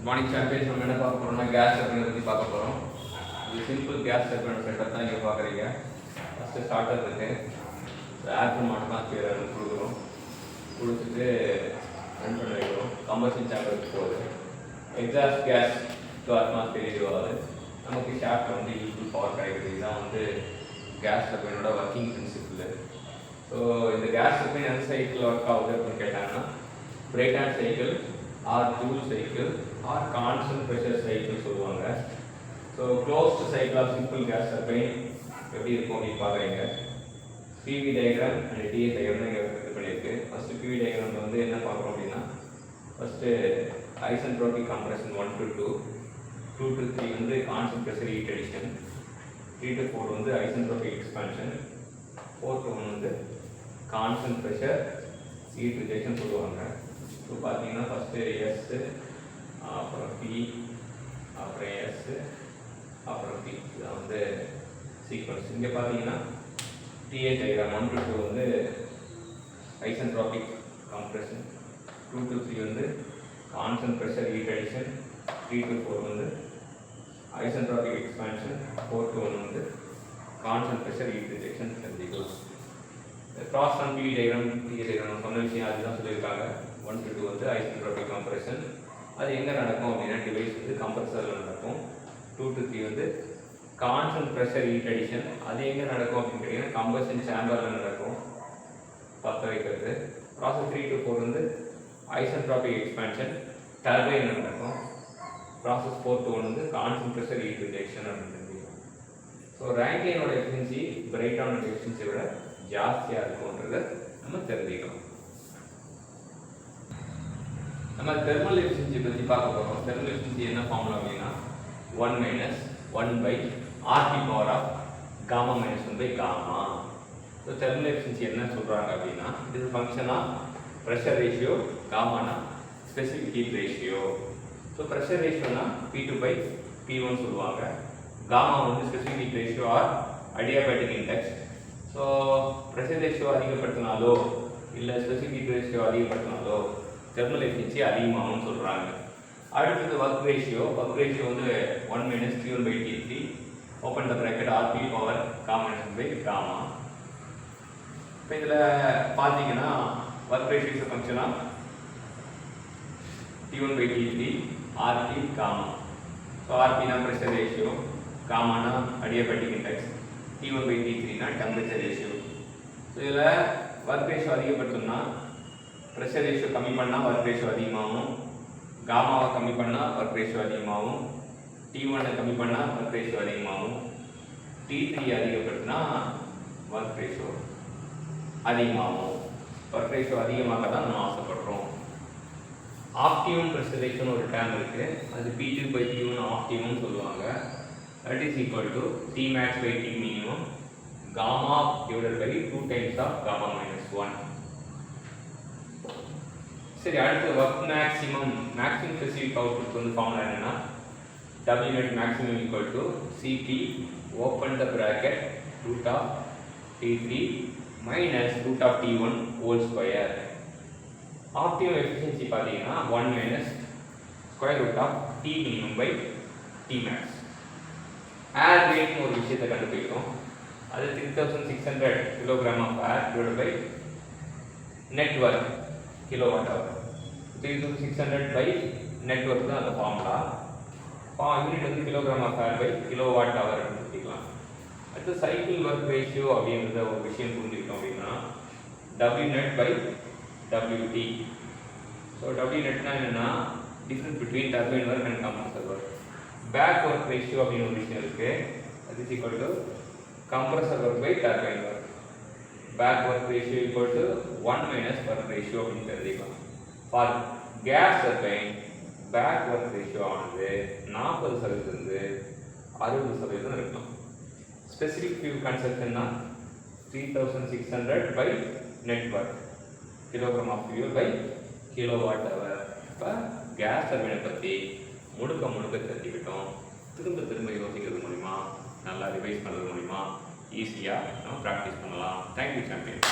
Morning champions நம்ம என்ன பார்க்க போகிறோம்னா கேஸ் டர்பைனை பற்றி பார்க்க போகிறோம். இது சிம்பிள் கேஸ் டர்பைன் செட்டப் தான் நீங்கள் பார்க்குறீங்க. ஃபஸ்ட்டு ஸ்டார்டர் இருக்குது, ஏர் ஃப்ரம் அட்மாஸ்பியர் கொடுக்குறோம், கொடுத்துட்டு ரன் பண்ண வைக்கிறோம். கம்பஷன் சேம்பருக்கு போகுது, எக்ஸாஸ்ட் கேஸ் டு அட்மாஸ்பியர் இதுவாகுது. நமக்கு ஷாஃப்ட் வந்து யூஸ்ஃபுல் பவர் கிடைக்குது. இதுதான் வந்து கேஸ் டர்பைனோட ஒர்க்கிங் பிரின்சிபிள். ஸோ இந்த கேஸ் டர்பைன் எந்த சைக்கிள் ஒர்க் ஆகுது அப்படின்னு கேட்டாங்கன்னா Brayton cycle or Joule cycle or constant pressure cycle சொல்லுவாங்க. So closed cycle of simple gas turbine எப்படி இருக்கும் அப்படின்னு பார்க்குறீங்க. PV diagram and TA diagram இங்கே இது பண்ணியிருக்கு. ஃபஸ்ட்டு பிவி டயக்ராம் வந்து என்ன பார்க்குறோம் அப்படின்னா first isentropic compression 1 to 2, 2 to 3 வந்து constant pressure heat addition, 3 to 4 வந்து ஐசென்ட்ரோபிக் எக்ஸ்பான்ஷன், 4 to 1 வந்து கான்ஸ்டன்ட் ப்ரெஷர் ஹீட் ரிஜெக்ஷன் சொல்லுவாங்க. ஸோ பார்த்தீங்கன்னா ஃபஸ்ட்டு எஸ், அப்புறம் பி, அப்புறம் எஸ், அப்புறம் பி. இதான் வந்து சீக்வன்ஸ். இங்கே பார்த்தீங்கன்னா டிஏ டயக்ராம் 1 to 2 வந்து ஐசென்ட்ரோபிக் கம்ப்ரெஷன், 2 to 3 வந்து constant pressure heat addition, 3 to 4 வந்து ஐசென்ட்ரோபிக் எக்ஸ்பான்ஷன், 4 to 1 வந்து கான்ஸ்டன்ட் ப்ரெஷர் ஹீட் ரிஜெக்ஷன் தெரிஞ்சுக்கலாம். Cross and PV diagram TA diagram சொன்ன விஷயம் அதுதான் சொல்லியிருக்காங்க. 1 to 2 வந்து ஐசென்ட்ரோபிக் கம்ப்ரெஷன், அது எங்கே நடக்கும் அப்படின்னா டிவைஸ் வந்து கம்ப்ரெசரில் நடக்கும். 2 to 3 வந்து கான்ஸ்டன்ட் ப்ரெஷர் ஹீட் அடிஷன், அது எங்கே நடக்கும் அப்படின்னு கேட்டிங்கன்னா கம்பஷன் சேம்பரில் நடக்கும், பற்ற வைக்கிறது. ப்ராசஸ் 3 to 4 வந்து ஐசென்ட்ரோபிக் எக்ஸ்பான்ஷன் டர்பைன் நடக்கும். ப்ராசஸ் 4 to 1 வந்து கான்ஸ்டன்ட் ப்ரெஷர் ஹீட் ரிஜெக்ஷன் அப்படின்னு தெரிஞ்சுக்கலாம். ஸோ ரேங்கைனோட எஃபிஷியன்சி பிரைட்டானோட எஃபிஷியன்சியை விட ஜாஸ்தியாக இருக்கும்ன்றதை நம்ம தெரிஞ்சுக்கலாம். நம்ம தெர்மல் எஃபிஷியன்சி பற்றி பார்க்க போகிறோம். தெர்மல் எஃபிஷியன்சி என்ன ஃபார்முலா அப்படின்னா 1 - 1/RT power of gamma - 1/gamma. So thermal efficiency என்ன சொல்கிறாங்க அப்படின்னா இது ஃபங்க்ஷன் ஆஃப் ப்ரெஷர் ரேஷியோ, காமானா specific heat ratio. So pressure ரேஷியோனா P2/P1 சொல்லுவாங்க, காமா வந்து specific heat ratio or adiabatic index. So pressure ratio அதிகப்படுத்தினாலோ இல்லை ஸ்பெசிஃபிக் ஹீட் ரேஷியோ அதிகப்படுத்தினாலோ தெர்மல் எஃபிஷியன்சி அதிகமாகும்னு சொல்கிறாங்க. அடுத்தது ஒர்க் ரேஷியோ வந்து 1 - Q1/T3 open the bracket RP power gamma - 1/gamma. இப்போ இதில் பார்த்தீங்கன்னா work ratio is function of T1/T3 RP gamma. So RPனா ப்ரெஷர் ரேஷியோ, காமானா அடியாபேட்டிக் இண்டெக்ஸ், T1/T3னா டெம்பரேச்சர் ரேஷியோ. ஸோ இதில் ஒர்க் ரேஷியோ அதிகப்படுத்தணும்னா ப்ரெஷர் ரேஷியோ கம்மி பண்ணால் ஒர்க் ரேஷியோ அதிகமாகும், காமாவை கம்மி பண்ணால் ஒர்க் ரேஷியோ அதிகமாகும், T1 கம்மி பண்ணால் ஒர்க் ரேஷியோ அதிகமாகும், T3 அதிகப்படுத்தினா ஒர்க் ரேஷியோ அதிகமாகும். ஒர்க் ரேஷியோ அதிகமாக தான் நம்ம ஆசைப்படுறோம். ஆப்டிமம் ப்ரெஷர் ரேஷியோன்னு ஒரு டேர்ம் இருக்குது, அது P2/P1 ஆப்டிமம் சொல்லுவாங்க. That is equal to Tmax/Tminimum gamma divided by 2 times of gamma - 1. சரி, அடுத்து ஒர்க் மேக்ஸிமம் ஸ்பெசிஃபிக் அவுட்புட் வந்து ஃபார்முலா என்னன்னா W net maximum equal to Cp open the bracket root of T3 minus root of T1 whole square. Optimum efficiency பார்த்தீங்கன்னா 1 - square root of Tminimum/Tmax. ஏர் வெயிட்னு ஒரு விஷயத்தை கண்டுபிடிக்கிறோம். அது 3600 kilogram of air divided by net work kilowatt hour. 3600 net work தான் அந்த formula. Unit வந்து kilogram of air by kilowatt hour எடுத்துக்கலாம். அடுத்து சைக்கிள் ஒர்க் ரேஷியோ அப்படின்றத ஒரு விஷயம் புரிஞ்சுக்கிட்டோம் அப்படின்னா W/Wt. ஸோ W netனா என்னன்னா difference between turbine work and compressor work. Back work ratio அப்படின்னு ஒரு விஷயம் இருக்குது, அது is equal to compressor work by turbine work. Back work ratio equal to 1 - work ratio அப்படின்னு தெரிஞ்சுக்கலாம். For gas turbine back work ratio ஆனது 40% 60% இருக்கலாம். Specific fuel கன்சப்ஷன்னா 3600 net work kilogram of fuel by kilowatt hour. இப்போ gas டர்பைனை பற்றி முழுக்க தெரிஞ்சுக்கிட்டோம். திரும்ப யோசிக்கிறது மூலிமா, நல்லா ரிவைஸ் பண்ணுறது மூலிமா ஈஸியாக நம்ம ப்ராக்டிஸ் பண்ணலாம். Thank you champion.